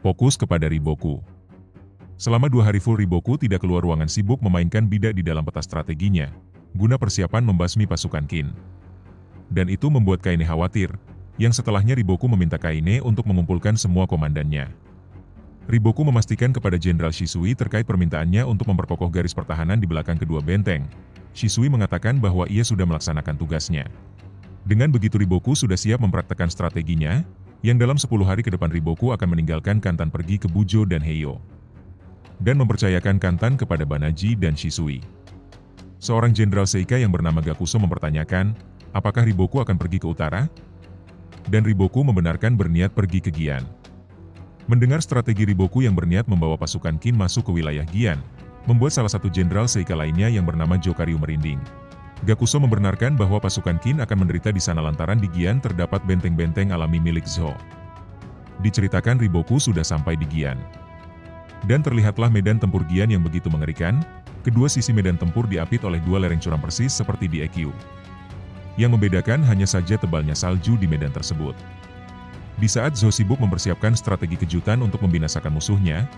Fokus kepada Riboku. Selama 2 hari full Riboku tidak keluar ruangan, sibuk memainkan bidak di dalam peta strateginya, guna persiapan membasmi pasukan Qin. Dan itu membuat Kaine khawatir, yang setelahnya Riboku meminta Kaine untuk mengumpulkan semua komandannya. Riboku memastikan kepada Jenderal Shisui terkait permintaannya untuk memperkokoh garis pertahanan di belakang kedua benteng. Shisui mengatakan bahwa ia sudah melaksanakan tugasnya. Dengan begitu Riboku sudah siap mempraktekkan strateginya, yang dalam 10 hari ke depan Riboku akan meninggalkan Kantan pergi ke Bujo dan Heiyo. Dan mempercayakan Kantan kepada Banaji dan Shisui. Seorang Jenderal Seika yang bernama Gakuso mempertanyakan, apakah Riboku akan pergi ke utara? Dan Riboku membenarkan berniat pergi ke Gian. Mendengar strategi Riboku yang berniat membawa pasukan Qin masuk ke wilayah Gian, membuat salah satu Jenderal Seika lainnya yang bernama Jokaryu merinding. Gakuso membenarkan bahwa pasukan Qin akan menderita di sana lantaran di Gian terdapat benteng-benteng alami milik Zhou. Diceritakan Riboku sudah sampai di Gian. Dan terlihatlah medan tempur Gian yang begitu mengerikan, kedua sisi medan tempur diapit oleh 2 lereng curam persis seperti di EQ. Yang membedakan hanya saja tebalnya salju di medan tersebut. Di saat Zhou sibuk mempersiapkan strategi kejutan untuk membinasakan musuhnya,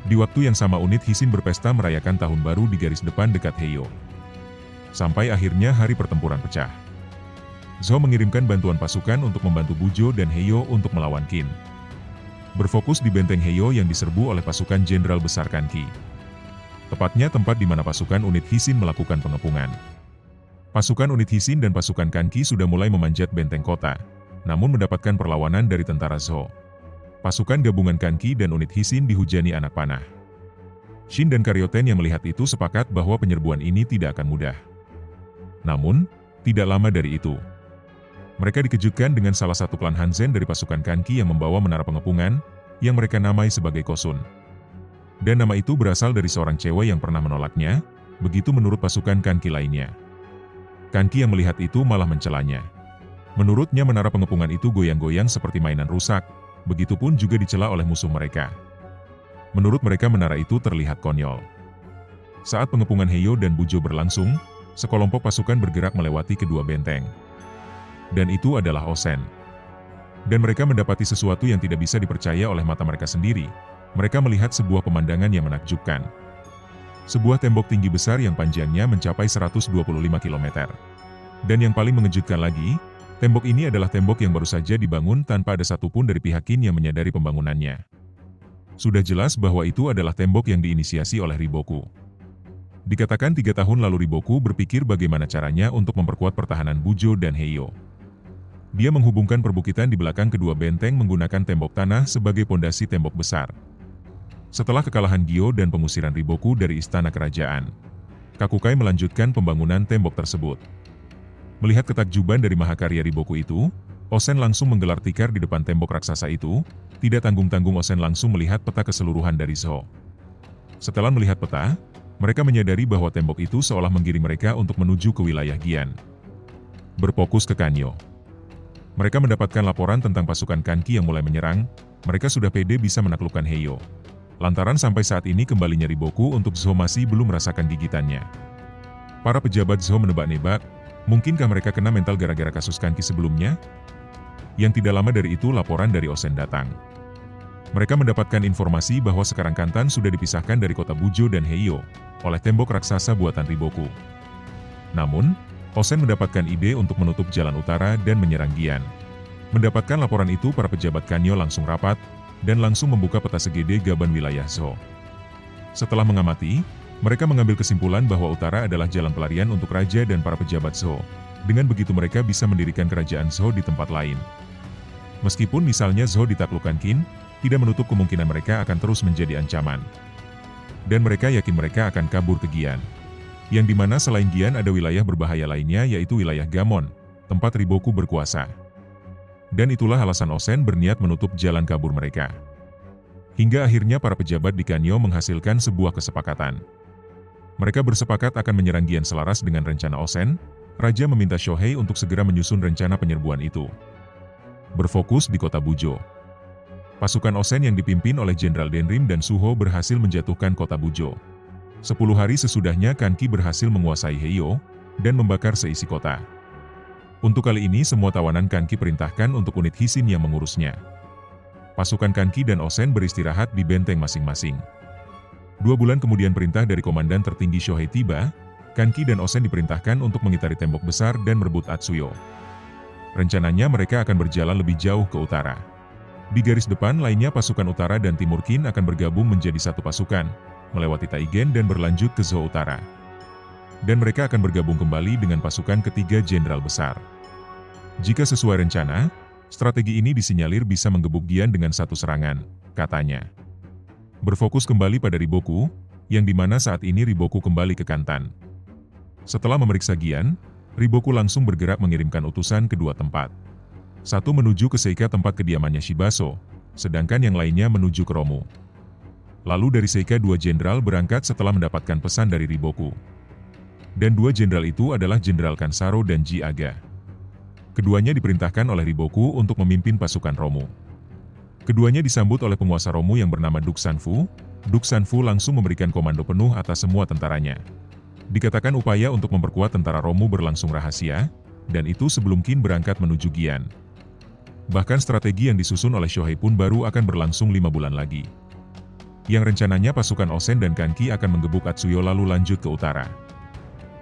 di waktu yang sama unit Hisin berpesta merayakan tahun baru di garis depan dekat Heiyo. Sampai akhirnya hari pertempuran pecah. Zhou mengirimkan bantuan pasukan untuk membantu Bujo dan Heiyo untuk melawan Qin. Berfokus di benteng Heiyo yang diserbu oleh pasukan Jenderal Besar Kanki. Tepatnya tempat di mana pasukan unit Hisin melakukan pengepungan. Pasukan unit Hisin dan pasukan Kanki sudah mulai memanjat benteng kota, namun mendapatkan perlawanan dari tentara Zhou. Pasukan gabungan Kanki dan unit Hisin dihujani anak panah. Shin dan Karyoten yang melihat itu sepakat bahwa penyerbuan ini tidak akan mudah. Namun, tidak lama dari itu, mereka dikejutkan dengan salah satu klan Hanzen dari pasukan Kanki yang membawa menara pengepungan, yang mereka namai sebagai Kosun. Dan nama itu berasal dari seorang cewek yang pernah menolaknya, begitu menurut pasukan Kanki lainnya. Kanki yang melihat itu malah mencelanya. Menurutnya menara pengepungan itu goyang-goyang seperti mainan rusak, begitupun juga dicela oleh musuh mereka. Menurut mereka menara itu terlihat konyol. Saat pengepungan Heiyo dan Bujo berlangsung, sekelompok pasukan bergerak melewati kedua benteng. Dan itu adalah Osen. Dan mereka mendapati sesuatu yang tidak bisa dipercaya oleh mata mereka sendiri. Mereka melihat sebuah pemandangan yang menakjubkan. Sebuah tembok tinggi besar yang panjangnya mencapai 125 km. Dan yang paling mengejutkan lagi, tembok ini adalah tembok yang baru saja dibangun tanpa ada satupun dari pihak Qin yang menyadari pembangunannya. Sudah jelas bahwa itu adalah tembok yang diinisiasi oleh Riboku. Dikatakan 3 tahun lalu Riboku berpikir bagaimana caranya untuk memperkuat pertahanan Bujo dan Heiyo. Dia menghubungkan perbukitan di belakang kedua benteng menggunakan tembok tanah sebagai pondasi tembok besar. Setelah kekalahan Gyo dan pengusiran Riboku dari istana kerajaan, Kakukai melanjutkan pembangunan tembok tersebut. Melihat ketakjuban dari mahakarya Riboku itu, Osen langsung menggelar tikar di depan tembok raksasa itu. Tidak tanggung-tanggung Osen langsung melihat peta keseluruhan dari Zhou. Setelah melihat peta, mereka menyadari bahwa tembok itu seolah menggiring mereka untuk menuju ke wilayah Gian. Berfokus ke Kanyo. Mereka mendapatkan laporan tentang pasukan Kanki yang mulai menyerang, mereka sudah pede bisa menaklukkan Heiyo. Lantaran sampai saat ini kembalinya Riboku untuk Zhou masih belum merasakan gigitannya. Para pejabat Zhou menebak-nebak, mungkinkah mereka kena mental gara-gara kasus Kanki sebelumnya? Yang tidak lama dari itu laporan dari Osen datang. Mereka mendapatkan informasi bahwa sekarang Kantan sudah dipisahkan dari kota Bujo dan Heiyo oleh tembok raksasa buatan Riboku. Namun, Osen mendapatkan ide untuk menutup jalan utara dan menyerang Gian. Mendapatkan laporan itu para pejabat Kanyo langsung rapat, dan langsung membuka peta segede gaban wilayah Zhou. Setelah mengamati, mereka mengambil kesimpulan bahwa utara adalah jalan pelarian untuk raja dan para pejabat Zhou. Dengan begitu mereka bisa mendirikan kerajaan Zhou di tempat lain. Meskipun misalnya Zhou ditaklukkan Qin, tidak menutup kemungkinan mereka akan terus menjadi ancaman. Dan mereka yakin mereka akan kabur ke Gian. Yang dimana selain Gian ada wilayah berbahaya lainnya yaitu wilayah Gamon, tempat Riboku berkuasa. Dan itulah alasan Osen berniat menutup jalan kabur mereka. Hingga akhirnya para pejabat di Kanyo menghasilkan sebuah kesepakatan. Mereka bersepakat akan menyerang Gian selaras dengan rencana Osen. Raja meminta Shohei untuk segera menyusun rencana penyerbuan itu. Berfokus di kota Bujo. Pasukan Osen yang dipimpin oleh Jenderal Denrim dan Suho berhasil menjatuhkan kota Bujo. 10 hari sesudahnya Kanki berhasil menguasai Heiyo, dan membakar seisi kota. Untuk kali ini semua tawanan Kanki perintahkan untuk unit Hisin yang mengurusnya. Pasukan Kanki dan Osen beristirahat di benteng masing-masing. 2 bulan kemudian perintah dari Komandan tertinggi Shohei tiba, Kanki dan Osen diperintahkan untuk mengitari tembok besar dan merebut Atsuyo. Rencananya mereka akan berjalan lebih jauh ke utara. Di garis depan lainnya pasukan utara dan timur Qin akan bergabung menjadi satu pasukan, melewati Taigen dan berlanjut ke Zou Utara. Dan mereka akan bergabung kembali dengan pasukan ketiga jenderal besar. Jika sesuai rencana, strategi ini disinyalir bisa menggebuk Gian dengan satu serangan, katanya. Berfokus kembali pada Riboku, yang dimana saat ini Riboku kembali ke Kantan. Setelah memeriksa Gian, Riboku langsung bergerak mengirimkan utusan ke 2 tempat. Satu menuju ke Seika tempat kediamannya Shibaso, sedangkan yang lainnya menuju ke Romu. Lalu dari Seika 2 jenderal berangkat setelah mendapatkan pesan dari Riboku. Dan 2 jenderal itu adalah Jenderal Kansaro dan Ji Aga. Keduanya diperintahkan oleh Riboku untuk memimpin pasukan Romu. Keduanya disambut oleh penguasa Romu yang bernama Duk Sanfu. Duk Sanfu langsung memberikan komando penuh atas semua tentaranya. Dikatakan upaya untuk memperkuat tentara Romu berlangsung rahasia, dan itu sebelum Qin berangkat menuju Gian. Bahkan strategi yang disusun oleh Shohei pun baru akan berlangsung 5 bulan lagi. Yang rencananya pasukan Osen dan Kanki akan menggebuk Atsuyo lalu lanjut ke utara.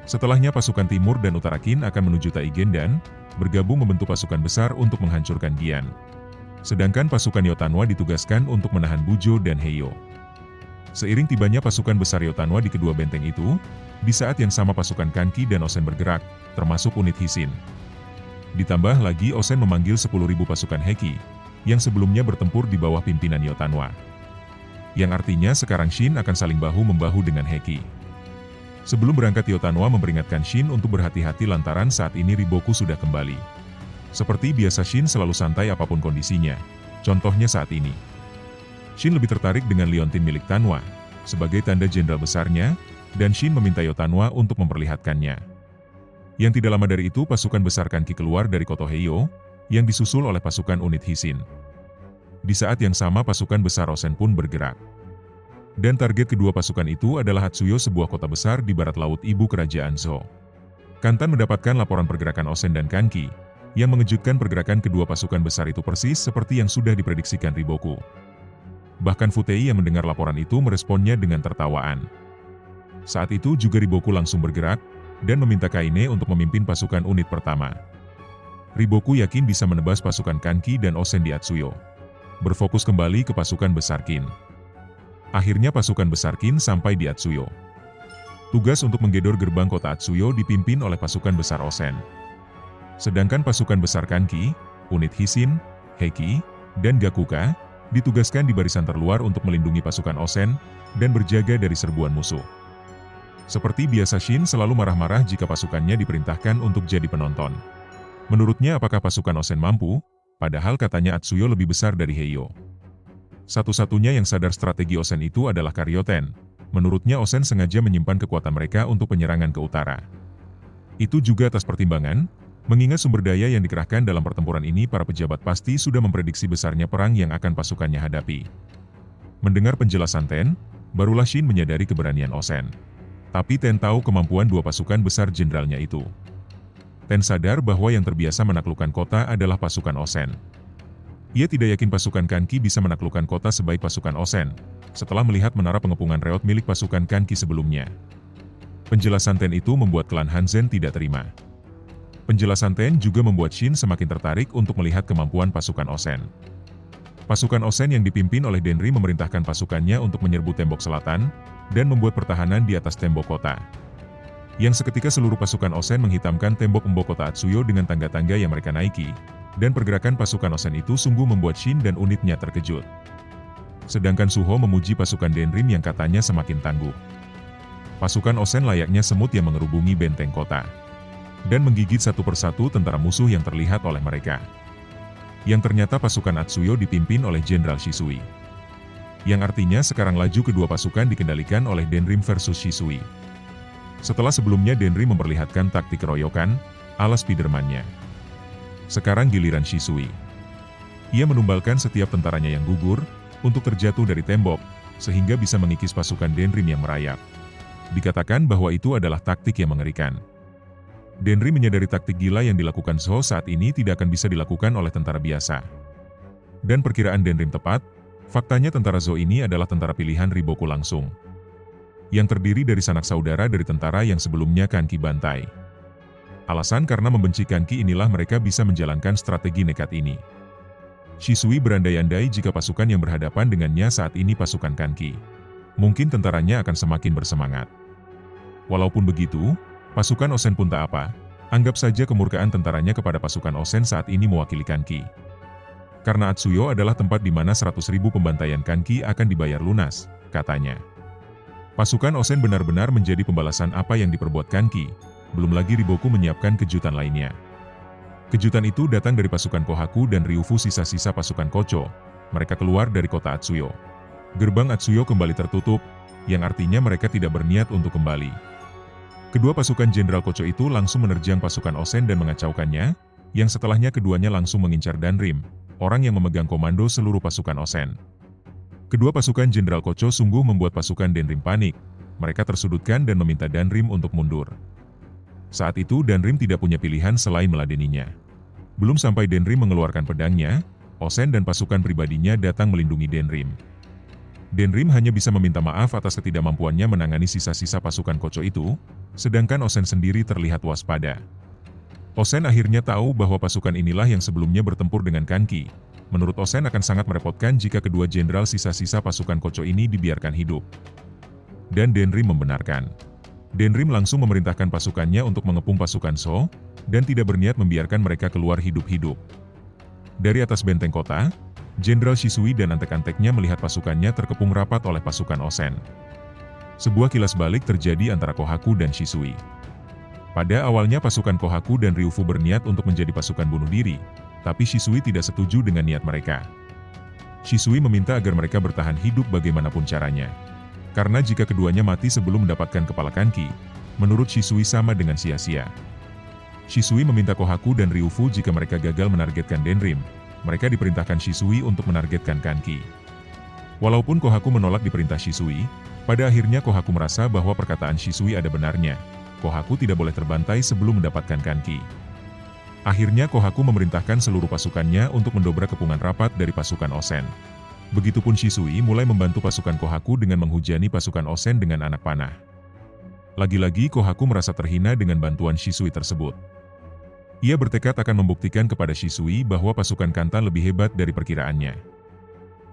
Setelahnya pasukan timur dan utara Qin akan menuju Taigen dan bergabung membentuk pasukan besar untuk menghancurkan Gian. Sedangkan pasukan Yotanwa ditugaskan untuk menahan Bujo dan Heiyo. Seiring tibanya pasukan besar Yotanwa di kedua benteng itu, di saat yang sama pasukan Kanki dan Osen bergerak, termasuk unit Hisin. Ditambah lagi Osen memanggil 10.000 pasukan Heki, yang sebelumnya bertempur di bawah pimpinan Yotanwa. Yang artinya sekarang Shin akan saling bahu-membahu dengan Heki. Sebelum berangkat Yotanwa memperingatkan Shin untuk berhati-hati lantaran saat ini Riboku sudah kembali. Seperti biasa Shin selalu santai apapun kondisinya, contohnya saat ini. Shin lebih tertarik dengan liontin milik Tanwa, sebagai tanda jenderal besarnya, dan Shin meminta Yotanwa untuk memperlihatkannya. Yang tidak lama dari itu pasukan besar Kanki keluar dari Koto Heiyo, yang disusul oleh pasukan unit Hisin. Di saat yang sama pasukan besar Osen pun bergerak. Dan target kedua pasukan itu adalah Hatsuyo, sebuah kota besar di barat laut ibu kerajaan Zou. Kantan mendapatkan laporan pergerakan Osen dan Kanki, yang mengejutkan pergerakan kedua pasukan besar itu persis seperti yang sudah diprediksikan Riboku. Bahkan Futei yang mendengar laporan itu meresponnya dengan tertawaan. Saat itu juga Riboku langsung bergerak, dan meminta Kaine untuk memimpin pasukan unit pertama. Riboku yakin bisa menebas pasukan Kanki dan Osen di Atsuyo. Berfokus kembali ke pasukan besar Qin. Akhirnya pasukan besar Qin sampai di Atsuyo. Tugas untuk menggedor gerbang kota Atsuyo dipimpin oleh pasukan besar Osen. Sedangkan pasukan besar Kanki, unit Hisin, Heki, dan Gakuka, ditugaskan di barisan terluar untuk melindungi pasukan Osen, dan berjaga dari serbuan musuh. Seperti biasa Shin selalu marah-marah jika pasukannya diperintahkan untuk jadi penonton. Menurutnya apakah pasukan Osen mampu, padahal katanya Atsuyo lebih besar dari Heiyo. Satu-satunya yang sadar strategi Osen itu adalah Karyoten. Menurutnya Osen sengaja menyimpan kekuatan mereka untuk penyerangan ke utara. Itu juga atas pertimbangan, mengingat sumber daya yang dikerahkan dalam pertempuran ini para pejabat pasti sudah memprediksi besarnya perang yang akan pasukannya hadapi. Mendengar penjelasan Ten, barulah Shin menyadari keberanian Osen. Tapi Ten tahu kemampuan dua pasukan besar jenderalnya itu. Ten sadar bahwa yang terbiasa menaklukkan kota adalah pasukan Osen. Ia tidak yakin pasukan Kanki bisa menaklukkan kota sebaik pasukan Osen, setelah melihat menara pengepungan reot milik pasukan Kanki sebelumnya. Penjelasan Ten itu membuat klan Hanzen tidak terima. Penjelasan Ten juga membuat Shin semakin tertarik untuk melihat kemampuan pasukan Osen. Pasukan Osen yang dipimpin oleh Denri memerintahkan pasukannya untuk menyerbu tembok selatan, dan membuat pertahanan di atas tembok kota. Yang seketika seluruh pasukan Osen menghitamkan tembok kota Atsuyo dengan tangga-tangga yang mereka naiki, dan pergerakan pasukan Osen itu sungguh membuat Shin dan unitnya terkejut. Sedangkan Suho memuji pasukan Denrin yang katanya semakin tangguh. Pasukan Osen layaknya semut yang mengerubungi benteng kota, dan menggigit satu persatu tentara musuh yang terlihat oleh mereka. Yang ternyata pasukan Atsuyo dipimpin oleh Jenderal Shisui. Yang artinya sekarang laju kedua pasukan dikendalikan oleh Denrim versus Shisui. Setelah sebelumnya Denrim memperlihatkan taktik keroyokan, ala Spiderman-nya. Sekarang giliran Shisui. Ia menumbalkan setiap tentaranya yang gugur, untuk terjatuh dari tembok, sehingga bisa mengikis pasukan Denrim yang merayap. Dikatakan bahwa itu adalah taktik yang mengerikan. Denri menyadari taktik gila yang dilakukan Zou saat ini tidak akan bisa dilakukan oleh tentara biasa. Dan perkiraan Denrim tepat, faktanya tentara Zou ini adalah tentara pilihan Riboku langsung. Yang terdiri dari sanak saudara dari tentara yang sebelumnya Kanki bantai. Alasan karena membenci Kanki inilah mereka bisa menjalankan strategi nekat ini. Shisui berandai-andai jika pasukan yang berhadapan dengannya saat ini pasukan Kanki. Mungkin tentaranya akan semakin bersemangat. Walaupun begitu, pasukan Osen pun tak apa, anggap saja kemurkaan tentaranya kepada pasukan Osen saat ini mewakili Kanki. Karena Atsuyo adalah tempat di mana 100.000 pembantaian Kanki akan dibayar lunas, katanya. Pasukan Osen benar-benar menjadi pembalasan apa yang diperbuat Kanki, belum lagi Riboku menyiapkan kejutan lainnya. Kejutan itu datang dari pasukan Kohaku dan Ryufu sisa-sisa pasukan Kocho. Mereka keluar dari kota Atsuyo. Gerbang Atsuyo kembali tertutup, yang artinya mereka tidak berniat untuk kembali. Kedua pasukan Jenderal Kocho itu langsung menerjang pasukan Osen dan mengacaukannya, yang setelahnya keduanya langsung mengincar Danrim, orang yang memegang komando seluruh pasukan Osen. Kedua pasukan Jenderal Kocho sungguh membuat pasukan Danrim panik. Mereka tersudutkan dan meminta Danrim untuk mundur. Saat itu Danrim tidak punya pilihan selain meladeninya. Belum sampai Danrim mengeluarkan pedangnya, Osen dan pasukan pribadinya datang melindungi Danrim. Danrim hanya bisa meminta maaf atas ketidakmampuannya menangani sisa-sisa pasukan Kocho itu, sedangkan Osen sendiri terlihat waspada. Osen akhirnya tahu bahwa pasukan inilah yang sebelumnya bertempur dengan Kanki. Menurut Osen akan sangat merepotkan jika kedua jenderal sisa-sisa pasukan Kocho ini dibiarkan hidup. Dan Danrim membenarkan. Danrim langsung memerintahkan pasukannya untuk mengepung pasukan Sou, dan tidak berniat membiarkan mereka keluar hidup-hidup. Dari atas benteng kota, Jenderal Shisui dan antek-anteknya melihat pasukannya terkepung rapat oleh pasukan Osen. Sebuah kilas balik terjadi antara Kohaku dan Shisui. Pada awalnya pasukan Kohaku dan Ryufu berniat untuk menjadi pasukan bunuh diri, tapi Shisui tidak setuju dengan niat mereka. Shisui meminta agar mereka bertahan hidup bagaimanapun caranya. Karena jika keduanya mati sebelum mendapatkan kepala Kanki, menurut Shisui sama dengan sia-sia. Shisui meminta Kohaku dan Ryufu jika mereka gagal menargetkan Danrim, mereka diperintahkan Shisui untuk menargetkan Kanki. Walaupun Kohaku menolak diperintah Shisui, pada akhirnya Kohaku merasa bahwa perkataan Shisui ada benarnya. Kohaku tidak boleh terbantai sebelum mendapatkan Kanki. Akhirnya Kohaku memerintahkan seluruh pasukannya untuk mendobrak kepungan rapat dari pasukan Osen. Begitupun Shisui mulai membantu pasukan Kohaku dengan menghujani pasukan Osen dengan anak panah. Lagi-lagi Kohaku merasa terhina dengan bantuan Shisui tersebut. Ia bertekad akan membuktikan kepada Shisui bahwa pasukan Kantan lebih hebat dari perkiraannya.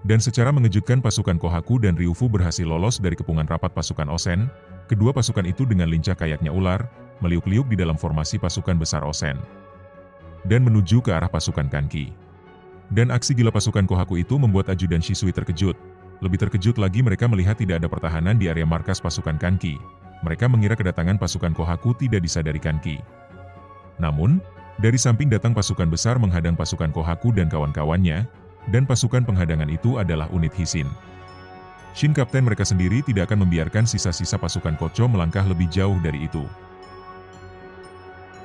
Dan secara mengejutkan pasukan Kohaku dan Ryufu berhasil lolos dari kepungan rapat pasukan Osen. Kedua pasukan itu dengan lincah kayaknya ular, meliuk-liuk di dalam formasi pasukan besar Osen. Dan menuju ke arah pasukan Kanki. Dan aksi gila pasukan Kohaku itu membuat ajudan Shisui terkejut. Lebih terkejut lagi mereka melihat tidak ada pertahanan di area markas pasukan Kanki. Mereka mengira kedatangan pasukan Kohaku tidak disadari Kanki. Namun, dari samping datang pasukan besar menghadang pasukan Kohaku dan kawan-kawannya, dan pasukan penghadangan itu adalah unit Hisin. Shin Kapten mereka sendiri tidak akan membiarkan sisa-sisa pasukan Kocho melangkah lebih jauh dari itu.